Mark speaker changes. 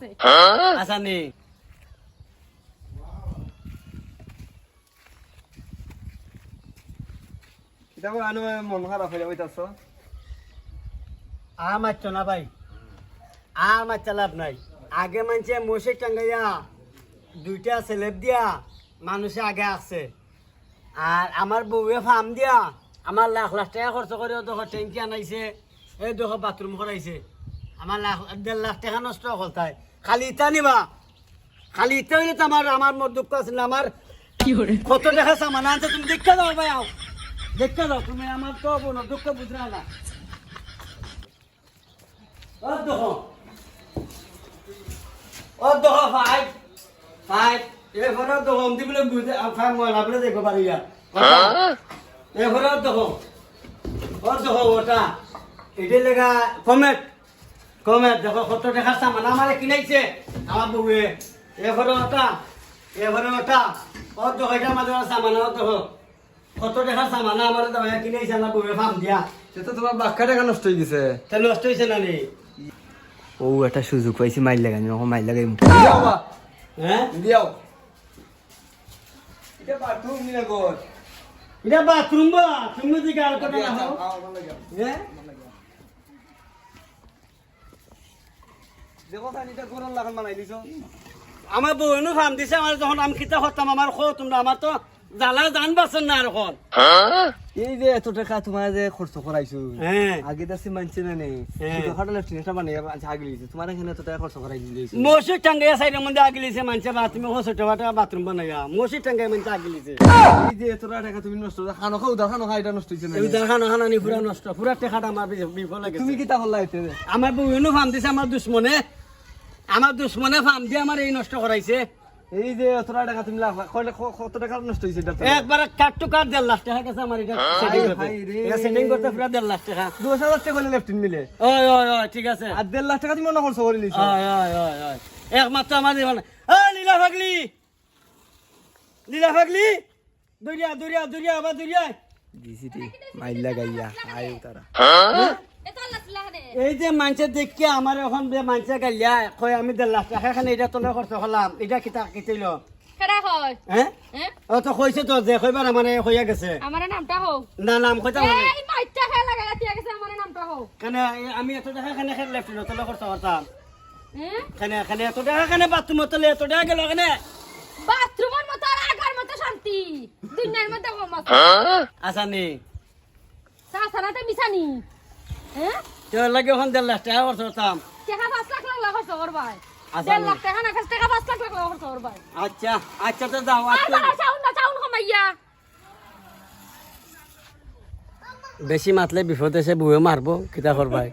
Speaker 1: আছে
Speaker 2: আচ্ছা নি
Speaker 3: এটা আনো মন খারাপ হয়ে যাইতাছ
Speaker 2: আমার না ভাই আমার চালাপ নাই আগে মানছে মশে টাঙ্গাইয়া দুইটা সেলেব দিয়া মানুষে আগে আছে আর আমার বউয়ে ফার্ম দিয়া আমার লাখ লাখ টাকা খরচ করে দেখো ট্যাঙ্কি আনাইছে এই দেখো বাথরুম করাইছে আমার 1.5 লাখ টাকা নষ্ট করতাই খালি ইটা নিবা খালি ইটা হইলে তো আমার মোর দুঃখ আছে না আমার কত টাকা সামান আনছে তুমি দেখতে দাও ভাই আও দেখতে দাও তুমি আমার তো বোন দুঃখ বুঝরা না ও দেখো ফাইভ এরপরে দেখো অন্তি বলে বুঝে ফাইভ ময়লা বলে দেখো পারিয়া এরপরে দেখো ওটা এটা লেখা কমেট দেখো কত টাকার সামান আমার কিনাইছে আমার বউয়ে এরপরে ওটা ও দেখো এটা আমাদের সামান ও দেখো কত টাকার সামান আমার দাওয়া কিনাইছে আমার বউয়ে ফার্ম দিয়া
Speaker 3: সেটা তোমার বাক্কা টাকা নষ্ট হয়ে গেছে
Speaker 2: তাহলে নষ্ট হয়েছে না নি
Speaker 4: ও একটা সুযোগ পাইছি মাইল লাগানি মাইল লাগাই
Speaker 3: দিও বা
Speaker 2: হ্যাঁ
Speaker 3: দিও এটা বাথরুম নিলে গোর
Speaker 2: এটা বাথরুম বা তুমি দিকে আর কথা না হও হ্যাঁ
Speaker 3: দেখো এটা গরম লাগান বানাই দিছো
Speaker 2: আমার বউনও ফার্ম দিছে আমার যখন আমি কিতা করতাম আমার খো তোমরা আমার তো জ্বালা জান বাসন না এখন
Speaker 3: এই যে এত টাকা তোমার যে খরচ করাইছো
Speaker 2: হ্যাঁ
Speaker 3: আগে দাসি মানছে না নেই
Speaker 2: হ্যাঁ।
Speaker 3: শুধু খাটা লেফট একটা বানিয়ে আগে লিয়েছে তোমার এখানে এত টাকা খরচ করাই দিয়েছে
Speaker 2: মসজিদ টাঙ্গাইয়া সাইডের মধ্যে আগিলিছে মানুষে বাথরুমে ছোট বাথরুম বানাইয়া মসজিদ টাঙ্গাই মানুষে আগিলিছে
Speaker 3: এই যে এত টাকা তুমি নষ্ট খানো খাও খানো খা এটা নষ্ট হয়েছে না
Speaker 2: এই দেখানো হানানি পুরা নষ্ট পুরা টেকাটা আমার বিফল লাগে
Speaker 3: তুমি কি তা হল্লা এতে
Speaker 2: আমার বউনও ফার্ম দিছে আমার দুশ্মনে ফার্ম দিয়ে আমার এই নষ্ট করাইছে
Speaker 3: এই যে এত টাকা তুমি লাভ কত টাকা নষ্ট হয়েছে এটা
Speaker 2: একবার কাট টু কাট 1.5 লাখ টাকা গেছে আমার এটা সেটিং করতে
Speaker 3: হাই রে।
Speaker 2: এটা সেটিং করতে পুরা 1.5 লাখ টাকা
Speaker 3: 20,000 টাকা লেফট মিলে
Speaker 2: ওই ঠিক আছে
Speaker 3: আর 1.5 লাখ টাকা তুমি অন্য খরচ করে নিছো
Speaker 2: ওই একমাত্র আমার জীবন লীলা ফাগলি দরিয়া আবার দরিয়া
Speaker 4: দিছি রে মাইল লাগাইয়া আয়ো তারা
Speaker 1: এত আল্লাহ লাগানে
Speaker 2: এই যে মানুষে দেখে আমার এখন মানুষে গালিয়া কয় আমি 1.5 লাখ টাকা খানে এটা তোলে খরচ করলাম এটা কিতা কিতাইল
Speaker 1: কেডা হয়
Speaker 2: হ্যাঁ
Speaker 1: হ্যাঁ
Speaker 2: ও তো কইছে তো যে কইবার মানে হইয়া গেছে
Speaker 1: আমার নামটা হোক
Speaker 2: না নাম কইতা মানে
Speaker 1: এই মাইটা খেলা লাগা দিয়া গেছে আমার নামটা হোক
Speaker 2: কেন আমি এত টাকা খানে খেলে লেফট তোলে খরচ করতাম
Speaker 1: হ্যাঁ
Speaker 2: খানে এত টাকা খানে বাথরুম তোলে এত টাকা গেল কেন
Speaker 1: বাথরুমের মতো আর আগার মতো শান্তি দুনিয়ার মধ্যে কম আছে
Speaker 2: আচ্ছা নি
Speaker 1: সাসানাতে মিছানি হ্যাঁ
Speaker 2: তোর লাগে এখন 1.5 লাখ টাকা খরচ করতাম
Speaker 1: টাকা 5 লাখ লাগলা খরচ করবাই
Speaker 2: আচ্ছা
Speaker 1: 1.5 লাখ টাকা না কাছ টাকা 5 লাখ লাগলা খরচ করবাই
Speaker 2: আচ্ছা তো যাও
Speaker 1: আর বাড়া চাউন কমাইয়া
Speaker 2: বেশি মাতলে বিপদ এসে বুয়ে মারবো কিতা করবাই